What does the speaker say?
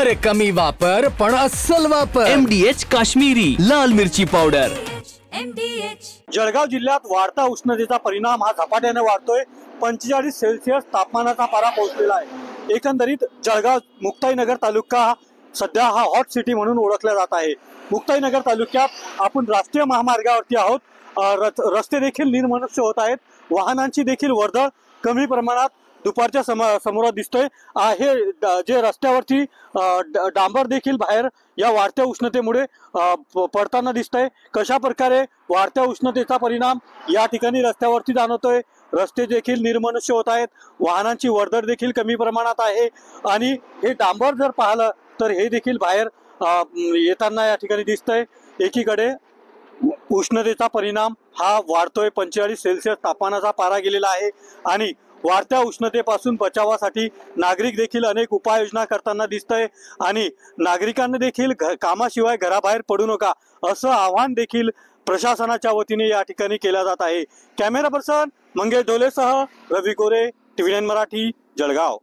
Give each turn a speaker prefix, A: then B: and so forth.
A: अरे कमी वापर पण अस्सल वापर। MDH काश्मीरी लाल मिरची पावडर।
B: जळगाव जिल्ह्यात वाढता उष्णतेचा परिणाम हा झपाट्याने वाढतोय। 45 सेल्सिअस तापमानाचा पारा पोहोचलेला आहे। एकंदरीत जळगाव मुक्ताईनगर तालुका सध्या हा हॉट सिटी म्हणून ओळखला जात आहे। मुक्ताईनगर तालुक्यात आपण राष्ट्रीय महामार्गावरती आहोत। रस्ते देखील निर्मनुष्य होत आहेत। वाहनांची देखील वर्दळ कमी प्रमाणात दुपारच्या समोरात दिसतोय। हे जे रस्त्यावरती डांबर देखील बाहेर या वाढत्या उष्णतेमुळे पडताना दिसतंय। कशा प्रकारे वाढत्या उष्णतेचा परिणाम या ठिकाणी रस्त्यावरती जाणवतोय। रस्ते देखील निर्मनुष्य होत आहेत। वाहनांची वर्दळ देखील कमी प्रमाणात आहे आणि हे डांबर जर पाहिलं तर हे देखील बाहेर येताना या ठिकाणी दिसतंय। एकीकडे उष्णतेचा परिणाम हा वाढतोय। 45 सेल्सिअस तापमानाचा पारा गेलेला आहे आणि वाढत्या उष्णतेपासून बचावासाठी नागरिक देखील अनेक उपाययोजना करताना दिसतंय आणि नागरिकांना देखील कामाशिवाय घराबाहेर पडू नका असं आवाहन देखील प्रशासनाच्या वतीने या ठिकाणी केलं जात आहे। कॅमेरा पर्सन मंगेश ढोलेसह रवी गोरे, TV9 मराठी, जळगाव।